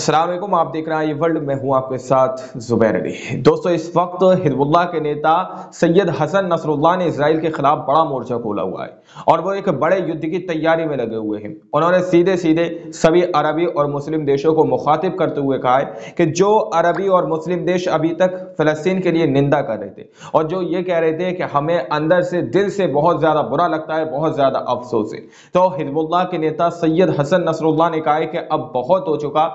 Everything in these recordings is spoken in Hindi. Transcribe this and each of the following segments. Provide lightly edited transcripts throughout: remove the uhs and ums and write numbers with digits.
अस्सलाम वालेकुम, आप देख रहे हैं ये वर्ल्ड। मैं हूं आपके साथ जुबैर अली। दोस्तों, इस वक्त हिजबुल्लाह के नेता सैयद हसन नसरुल्लाह ने इसराइल के खिलाफ बड़ा मोर्चा खोला हुआ है और वो एक बड़े युद्ध की तैयारी में लगे हुए हैं। उन्होंने सीधे सीधे सभी अरबी और मुस्लिम देशों को मुखातिब करते हुए कहा है कि जो अरबी और मुस्लिम देश अभी तक फलस्तीन के लिए निंदा कर रहे थे और जो ये कह रहे थे कि हमें अंदर से दिल से बहुत ज्यादा बुरा लगता है, बहुत ज्यादा अफसोस है, तो हिजबुल्लाह के नेता सैयद हसन नसरुल्लाह ने कहा है कि अब बहुत हो चुका।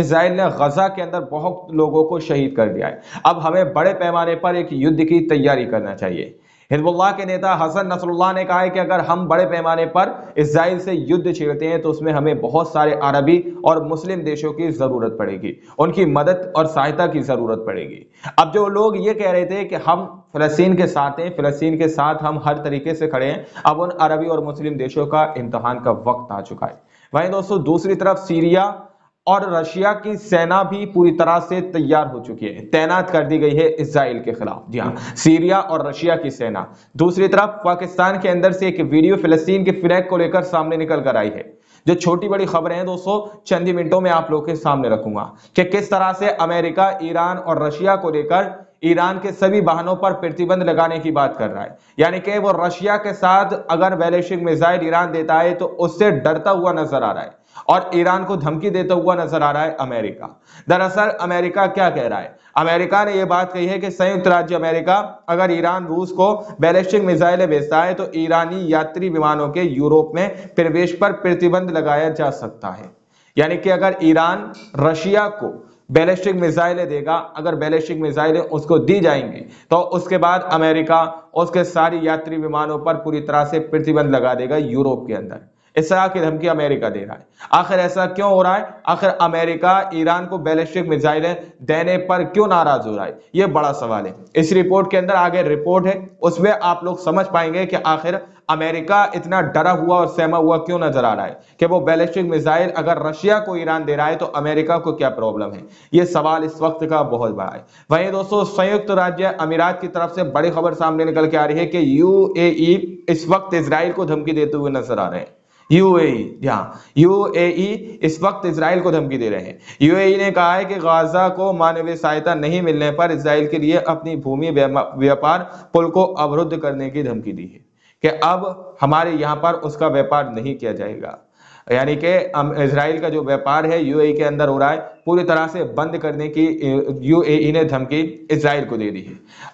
इजराइल ने गजा के अंदर बहुत लोगों को शहीद कर दिया है। अब हमें बड़े पैमाने पर एक युद्ध की तैयारी करना चाहिए। हिजबुल्लाह के नेता हसन नसरुल्लाह ने कहा है कि अगर हम बड़े पैमाने पर इजराइल से युद्ध छेड़ते हैं तो उसमें हमें बहुत सारे अरबी और मुस्लिम देशों की जरूरत पड़ेगी, उनकी मदद और सहायता की जरूरत पड़ेगी। अब जो लोग ये कह रहे थे कि हम फलस्तीन के साथ हैं, फलस्तीन के साथ हम हर तरीके से खड़े हैं, अब उन अरबी और मुस्लिम देशों का इम्तिहान का वक्त आ चुका है। वहीं दोस्तों, दूसरी तरफ सीरिया और रशिया की सेना भी पूरी तरह से तैयार हो चुकी है, तैनात कर दी गई है इजराइल के खिलाफ। जी हाँ, सीरिया और रशिया की सेना। दूसरी तरफ पाकिस्तान के अंदर से एक वीडियो फिलिस्तीन के फ्लैग को लेकर सामने निकल कर आई है। जो छोटी बड़ी खबरें हैं दोस्तों, चंद ही मिनटों में आप लोगों के सामने रखूंगा कि किस तरह से अमेरिका ईरान और रशिया को लेकर ईरान के सभी वाहनों पर प्रतिबंध लगाने की बात कर रहा है। यानी कि वो रशिया के साथ अगर बैलिस्टिक मिसाइल ईरान देता है तो उससे डरता हुआ नजर आ रहा है और ईरान को धमकी देता हुआ नजर आ रहा है अमेरिका। दरअसल अमेरिका क्या कह रहा है? अमेरिका ने यह बात कही है कि संयुक्त राज्य अमेरिका अगर ईरान रूस को बैलिस्टिक मिसाइलें भेजता है तो ईरानी यात्री विमानों के यूरोप में प्रवेश पर प्रतिबंध लगाया जा सकता है। यानी कि अगर ईरान रशिया को बैलिस्टिक मिसाइलें देगा, अगर बैलिस्टिक मिसाइलें उसको दी जाएंगी तो उसके बाद अमेरिका उसके सारी यात्री विमानों पर पूरी तरह से प्रतिबंध लगा देगा यूरोप के अंदर। इस तरह की धमकी अमेरिका दे रहा है। आखिर ऐसा क्यों हो रहा है? आखिर अमेरिका ईरान को बैलिस्टिक मिसाइलें देने पर क्यों नाराज हो रहा है? यह बड़ा सवाल है। इस रिपोर्ट के अंदर आगे रिपोर्ट है, उसमें आप लोग समझ पाएंगे कि आखिर अमेरिका इतना डरा हुआ और सहमा हुआ क्यों नजर आ रहा है कि वो बैलिस्टिक मिसाइल अगर रशिया को ईरान दे रहा है तो अमेरिका को क्या प्रॉब्लम है। यह सवाल इस वक्त का बहुत बड़ा है। वहीं दोस्तों, संयुक्त राज्य अमीरात की तरफ से बड़ी खबर सामने निकल के आ रही है कि यूएई इस वक्त इजराइल को धमकी देते हुए नजर आ रहे हैं। यूएई इस वक्त इजराइल को धमकी दे रहे हैं। यूएई ने कहा है कि गाजा को मानवीय सहायता नहीं मिलने पर इजराइल के लिए अपनी भूमि व्यापार पुल को अवरुद्ध करने की धमकी दी है कि अब हमारे यहां पर उसका व्यापार नहीं किया जाएगा। यानी कि इजराइल का जो व्यापार है यूएई के अंदर हो रहा है, पूरी तरह से बंद करने की यूएई ने धमकी इजराइल को दे दी है।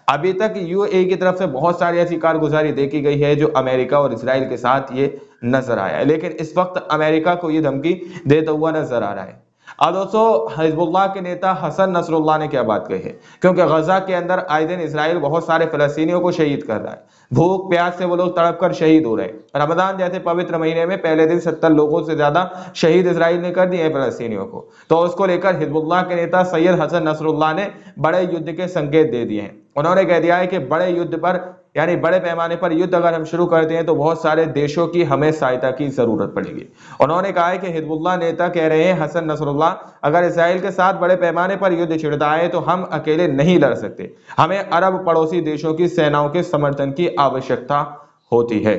अभी तक यूएई की तरफ से बहुत सारी ऐसी कारगुजारी देखी गई है जो अमेरिका और इजराइल के साथ ये नजर आया है, लेकिन इस वक्त अमेरिका को ये धमकी देता हुआ नजर आ रहा है। अब दोस्तों, हिजबुल्लाह के नेता हसन नसरुल्लाह ने क्या बात कही है? क्योंकि गजा के अंदर आए दिन इजराइल बहुत सारे फलस्तीनियों को शहीद कर रहा है। भूख प्यास से वो लोग तड़प कर शहीद हो रहे हैं। रमजान जैसे पवित्र महीने में पहले दिन 70 लोगों से ज्यादा शहीद इजराइल ने कर दिए हैं फलस्तीनियों को। तो उसको लेकर हिजबुल्लाह के नेता सैयद हसन नसरुल्लाह ने बड़े युद्ध के संकेत दे दिए हैं। उन्होंने कह दिया है कि बड़े युद्ध पर, यानी बड़े पैमाने पर युद्ध अगर हम शुरू करते हैं तो बहुत सारे देशों की हमें सहायता की जरूरत पड़ेगी। उन्होंने कहा है कि हिजबुल्लाह नेता कह रहे हैं हसन नसरुल्लाह, अगर इजराइल के साथ बड़े पैमाने पर युद्ध छिड़ता है तो हम अकेले नहीं लड़ सकते, हमें अरब पड़ोसी देशों की सेनाओं के समर्थन की आवश्यकता होती है।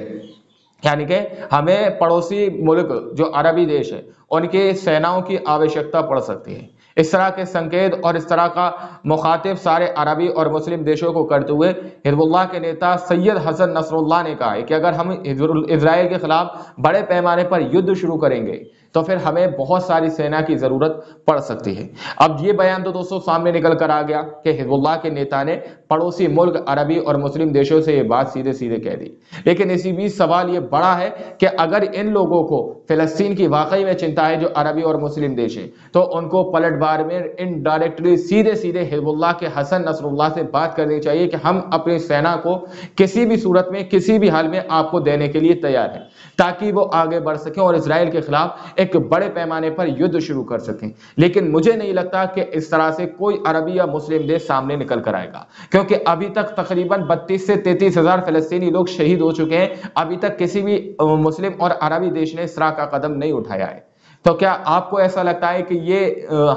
यानी कि हमें पड़ोसी मुल्क जो अरबी देश है उनकी सेनाओं की आवश्यकता पड़ सकती है। इस तरह के संकेत और इस तरह का मुखातिब सारे अरबी और मुस्लिम देशों को करते हुए हिजबुल्लाह के नेता सैयद हसन नसरुल्लाह ने कहा है कि अगर हम इजराइल के खिलाफ बड़े पैमाने पर युद्ध शुरू करेंगे तो फिर हमें बहुत सारी सेना की जरूरत पड़ सकती है। अब ये बयान तो दोस्तों सामने निकल कर आ गया कि हिजबुल्लाह के नेता ने पड़ोसी मुल्क अरबी और मुस्लिम देशों से ये बात सीधे सीधे कह दी। लेकिन इसी बीच सवाल ये बड़ा है कि अगर इन लोगों को फिलिस्तीन की वाकई में चिंता है, जो अरबी और मुस्लिम देश है, तो उनको पलटवार में इनडायरेक्टली सीधे सीधे हिजबुल्लाह के हसन नसरुल्लाह से बात करनी चाहिए कि हम अपनी सेना को किसी भी सूरत में, किसी भी हाल में आपको देने के लिए तैयार हैं, ताकि वो आगे बढ़ सकें और इजराइल के खिलाफ एक बड़े पैमाने पर युद्ध शुरू कर सकें। लेकिन मुझे नहीं लगता कि इस तरह से कोई अरबी या मुस्लिम देश सामने निकल कर आएगा, क्योंकि अभी तक तकरीबन 32 से 33 हजार फलस्तीनी लोग शहीद हो चुके हैं। अभी तक किसी भी मुस्लिम और अरबी देश ने इस तरह का कदम नहीं उठाया है। तो क्या आपको ऐसा लगता है कि ये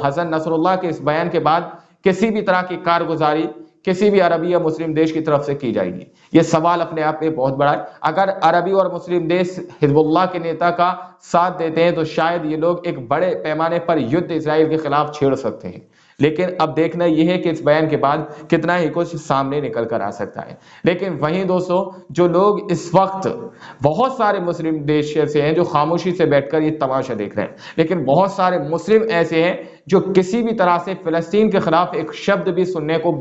हसन नसरुल्लाह के इस बयान के बाद किसी भी तरह की कारगुजारी, किसी भी अरबी या मुस्लिम देश की तरफ से की जाएगी? ये सवाल अपने आप में बहुत बड़ा है। अगर अरबी और मुस्लिम देश हिजबुल्लाह के नेता का साथ देते हैं तो शायद ये लोग एक बड़े पैमाने पर युद्ध इजराइल के खिलाफ छेड़ सकते हैं। लेकिन अब देखना यह है कि इस बयान के बाद कितना ही कुछ सामने निकल कर आ सकता है। लेकिन वहीं दोस्तों, जो लोग इस वक्त, बहुत सारे मुस्लिम देश ऐसे हैं जो खामोशी से बैठकर ये तमाशा देख रहे हैं, लेकिन बहुत सारे मुस्लिम ऐसे हैं जो किसी भी तरह से फिलिस्तीन के खिलाफ एक शब्द भी सुनने को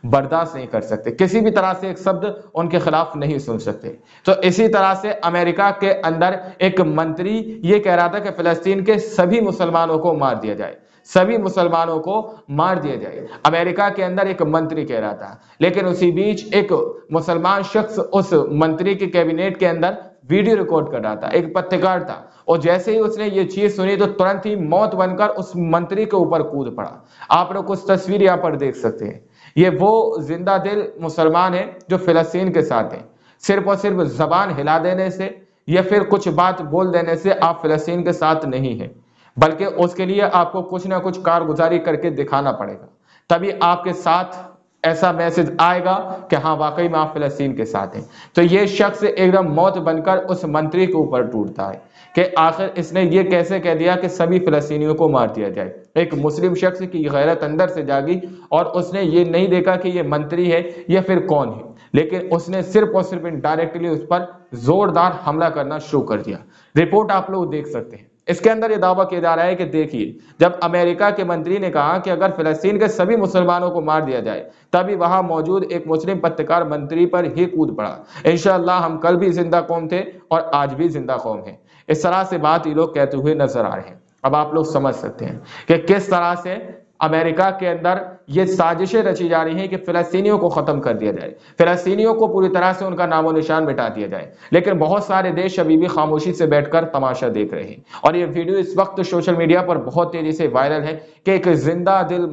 बर्दाश्त नहीं कर सकते, किसी भी तरह से एक शब्द उनके खिलाफ नहीं सुन सकते। तो इसी तरह से अमेरिका के अंदर एक मंत्री ये कह रहा था कि फिलिस्तीन के सभी मुसलमानों को मार दिया जाए, सभी मुसलमानों को मार दिया जाए। अमेरिका के अंदर एक मंत्री कह रहा था, लेकिन उसी बीच एक मुसलमान शख्स उस मंत्री के कैबिनेट के अंदर वीडियो रिकॉर्ड कर रहा था, एक पत्रकार था, और जैसे ही उसने ये चीज सुनी तो तुरंत ही मौत बनकर उस मंत्री के ऊपर कूद पड़ा। आप लोग कुछ तस्वीर यहाँ पर देख सकते हैं। ये वो जिंदा दिल मुसलमान है जो फिलिस्तीन के साथ है। सिर्फ और सिर्फ जबान हिला देने से या फिर कुछ बात बोल देने से आप फिलिस्तीन के साथ नहीं है, बल्कि उसके लिए आपको कुछ ना कुछ कारगुजारी करके दिखाना पड़ेगा, तभी आपके साथ ऐसा मैसेज आएगा कि हाँ वाकई में आप फिलिस्तीन के साथ हैं। तो ये शख्स एकदम मौत बनकर उस मंत्री के ऊपर टूटता है कि आखिर इसने ये कैसे कह दिया कि सभी फिलिस्तीनियों को मार दिया जाए। एक मुस्लिम शख्स की गैरत अंदर से जागी और उसने ये नहीं देखा कि ये मंत्री है या फिर कौन है, लेकिन उसने सिर्फ और सिर्फ डायरेक्टली उस पर जोरदार हमला करना शुरू कर दिया। रिपोर्ट आप लोग देख सकते हैं। इसके अंदर यह दावा किया जा रहा है कि देखिए, जब अमेरिका के मंत्री ने कहा कि अगर फिलिस्तीन के सभी मुसलमानों को मार दिया जाए, तभी वहां मौजूद एक मुस्लिम पत्रकार मंत्री पर ही कूद पड़ा। इंशाअल्लाह हम कल भी जिंदा कौम थे और आज भी जिंदा कौम है। इस तरह से बात ये लोग कहते हुए नजर आ रहे हैं। अब आप लोग समझ सकते हैं कि किस तरह से अमेरिका के अंदर ये साजिशें रची जा रही हैं कि फिलिस्तीनियों को खत्म कर दिया जाए, फिलिस्तीनियों को पूरी तरह से उनका नामो निशान मिटा दिया जाए। लेकिन बहुत सारे देश अभी भी खामोशी से बैठकर तमाशा देख रहे हैं। और ये वीडियो इस वक्त सोशल मीडिया पर बहुत तेजी से वायरल है कि एक जिंदा दिल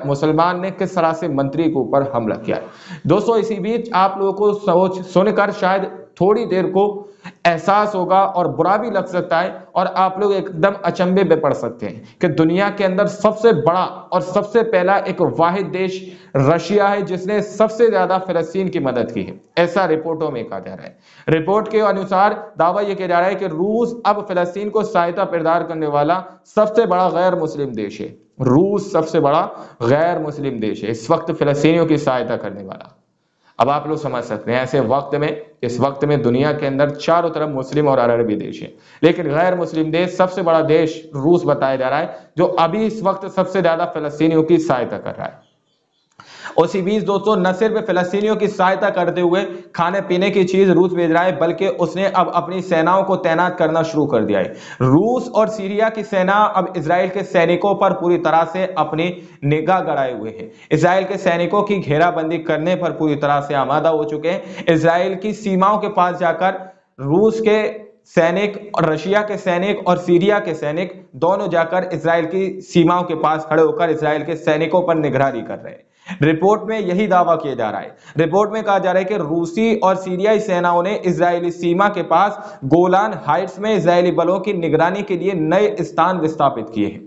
मुसलमान ने किस तरह से मंत्री के ऊपर हमला किया है। दोस्तों, इसी बीच आप लोगों को सुनकर शायद थोड़ी देर को एहसास होगा और बुरा भी लग सकता है, और आप लोग एकदम अचंभे में पड़ सकते हैं कि दुनिया के अंदर सबसे बड़ा और सबसे पहला एक वाहिद देश रशिया है जिसने सबसे ज्यादा फिलिस्तीन की मदद की है, ऐसा रिपोर्टों में कहा जा रहा है। रिपोर्ट के अनुसार दावा यह किया जा रहा है कि रूस अब फिलिस्तीन को सहायता प्रदान करने वाला सबसे बड़ा गैर मुस्लिम देश है। रूस सबसे बड़ा गैर मुस्लिम देश है इस वक्त फिलिस्तीनियों की सहायता करने वाला। अब आप लोग समझ सकते हैं, ऐसे वक्त में, इस वक्त में दुनिया के अंदर चारों तरफ मुस्लिम और अरबी देश है, लेकिन गैर मुस्लिम देश सबसे बड़ा देश रूस बताया जा रहा है, जो अभी इस वक्त सबसे ज्यादा फिलिस्तीनियों की सहायता कर रहा है। उसी बीच दोस्तों, न सिर्फ फिलिस्तीनियों की सहायता करते हुए खाने पीने की चीज रूस भेज रहा है, बल्कि उसने अब अपनी सेनाओं को तैनात करना शुरू कर दिया है। रूस और सीरिया की सेना अब इजराइल के सैनिकों पर पूरी तरह से अपनी निगाह गड़ाए हुए है। इजराइल के सैनिकों की घेराबंदी करने पर पूरी तरह से आमादा हो चुके हैं। इजराइल की सीमाओं के पास जाकर रूस के सैनिक और रशिया के सैनिक और सीरिया के सैनिक दोनों जाकर इजराइल की सीमाओं के पास खड़े होकर इजराइल के सैनिकों पर निगरानी कर रहे हैं। रिपोर्ट में यही दावा किया जा रहा है। रिपोर्ट में कहा जा रहा है कि रूसी और सीरियाई सेनाओं ने इजरायली सीमा के पास गोलान हाइट्स में इजरायली बलों की निगरानी के लिए नए स्थान विस्थापित किए हैं।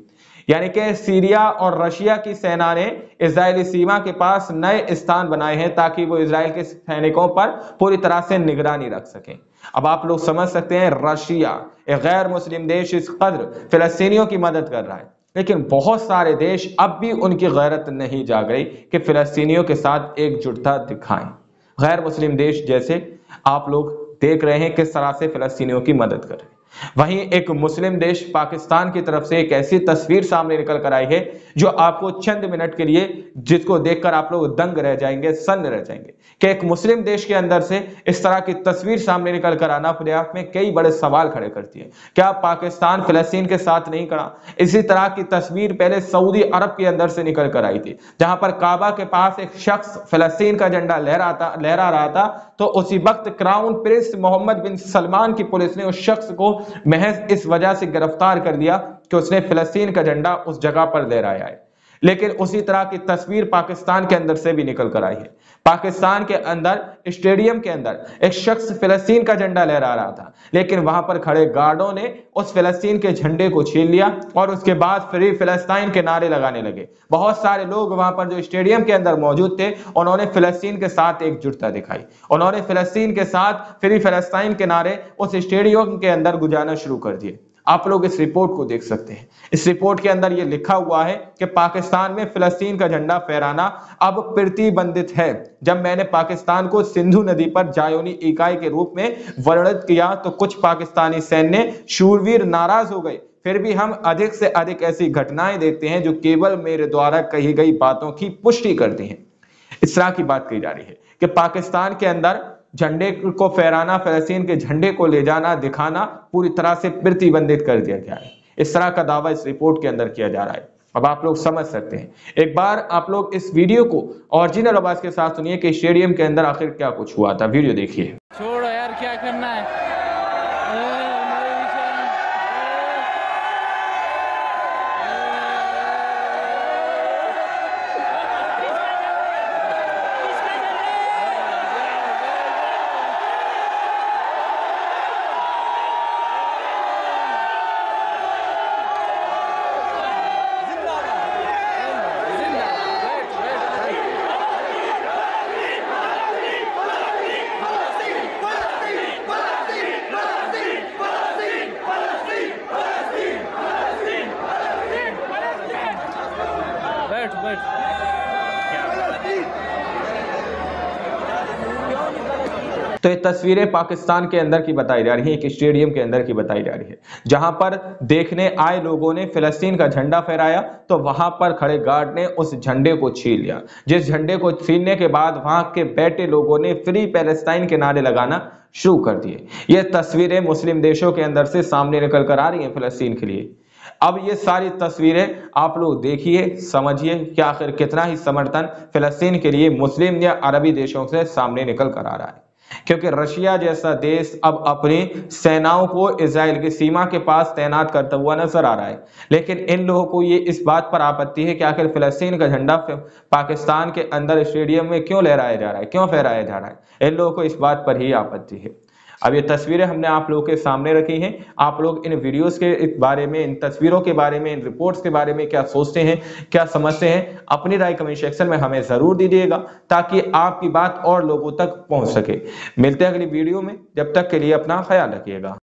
यानी कि सीरिया और रशिया की सेना ने इजरायली सीमा के पास नए स्थान बनाए हैं ताकि वो इजराइल के सैनिकों पर पूरी तरह से निगरानी रख सकें। अब आप लोग समझ सकते हैं, रशिया एक गैर मुस्लिम देश इस कदर फिलिस्तीनियों की मदद कर रहा है, लेकिन बहुत सारे देश अब भी उनकी गैरत नहीं जाग रही कि फिलिस्तीनियों के साथ एकजुटता दिखाएं। गैर मुस्लिम देश जैसे आप लोग देख रहे हैं किस तरह से फिलिस्तीनियों की मदद कर रहे हैं। वहीं एक मुस्लिम देश पाकिस्तान की तरफ से एक ऐसी तस्वीर सामने निकल कर आई है जो आपको चंद मिनट के लिए, जिसको देखकर आप लोग दंग रह जाएंगे, सन्न रह जाएंगे कि एक मुस्लिम देश के अंदर से इस तरह की तस्वीर सामने निकल कर आना अपने आप में कई बड़े सवाल खड़े करती है। क्या पाकिस्तान फिलिस्तीन के साथ नहीं खड़ा? इसी तरह की तस्वीर पहले सऊदी अरब के अंदर से निकल कर आई थी, जहां पर काबा के पास एक शख्स फिलिस्तीन का झंडा लहरा रहा था, तो उसी वक्त क्राउन प्रिंस मोहम्मद बिन सलमान की पुलिस ने उस शख्स को महज इस वजह से गिरफ्तार कर लिया कि उसने फिलिस्तीन का झंडा उस जगह पर लहराया है। लेकिन उसी तरह की तस्वीर पाकिस्तान के अंदर से भी निकल कर आई है। पाकिस्तान के अंदर स्टेडियम के अंदर एक शख्स फिलिस्तीन का झंडा लहरा रहा था, लेकिन वहां पर खड़े गार्डों ने उस फिलिस्तीन के झंडे को छीन लिया और उसके बाद फ्री फिलिस्तीन के नारे लगाने लगे। बहुत सारे लोग वहां पर जो स्टेडियम के अंदर मौजूद थे, उन्होंने फिलिस्तीन के साथ एकजुटता दिखाई। उन्होंने फिलिस्तीन के साथ फ्री फिलिस्तीन के नारे उस स्टेडियम के अंदर गुजारना शुरू कर दिए। आप लोग इस रिपोर्ट को देख सकते हैं। इस रिपोर्ट के अंदर यह लिखा हुआ है कि पाकिस्तान में फिलिस्तीन का झंडा फहराना अब प्रतिबंधित है। जब मैंने पाकिस्तान को सिंधु नदी पर जायोनी इकाई के रूप में वर्णित किया तो कुछ पाकिस्तानी सैन्य शूरवीर नाराज हो गए। फिर भी हम अधिक से अधिक ऐसी घटनाएं देखते हैं जो केवल मेरे द्वारा कही गई बातों की पुष्टि करती हैं। इस तरह की बात कही जा रही है कि पाकिस्तान के अंदर झंडे को फहराना, फिलिस्तीन के झंडे को ले जाना, दिखाना पूरी तरह से प्रतिबंधित कर दिया गया है। इस तरह का दावा इस रिपोर्ट के अंदर किया जा रहा है। अब आप लोग समझ सकते हैं। एक बार आप लोग इस वीडियो को ओरिजिनल आवाज के साथ सुनिए कि स्टेडियम के अंदर आखिर क्या कुछ हुआ था। वीडियो देखिए। छोड़ो यार, क्या करना है। तो ये तस्वीरें पाकिस्तान के अंदर की बताई जा रही है, एक स्टेडियम के अंदर की बताई जा रही है, जहां पर देखने आए लोगों ने फिलिस्तीन का झंडा फहराया तो वहां पर खड़े गार्ड ने उस झंडे को छीन लिया। जिस झंडे को छीनने के बाद वहां के बैठे लोगों ने फ्री पैलेस्टाइन के नारे लगाना शुरू कर दिए। ये तस्वीरें मुस्लिम देशों के अंदर से सामने निकल कर आ रही हैं फिलिस्तीन के लिए। अब ये सारी तस्वीरें आप लोग देखिए, समझिए कि आखिर कितना ही समर्थन फिलिस्तीन के लिए मुस्लिम या अरबी देशों से सामने निकल कर आ रहा है। क्योंकि रशिया जैसा देश अब अपनी सेनाओं को इजराइल की सीमा के पास तैनात करता हुआ नजर आ रहा है, लेकिन इन लोगों को ये इस बात पर आपत्ति है कि आखिर फिलिस्तीन का झंडा पाकिस्तान के अंदर स्टेडियम में क्यों लहराया जा रहा है, क्यों फहराया जा रहा है। इन लोगों को इस बात पर ही आपत्ति है। अब ये तस्वीरें हमने आप लोगों के सामने रखी हैं। आप लोग इन वीडियोस के बारे में, इन तस्वीरों के बारे में, इन रिपोर्ट्स के बारे में क्या सोचते हैं, क्या समझते हैं, अपनी राय कमेंट सेक्शन में हमें जरूर दीजिएगा ताकि आपकी बात और लोगों तक पहुंच सके। मिलते हैं अगली वीडियो में, जब तक के लिए अपना ख्याल रखिएगा।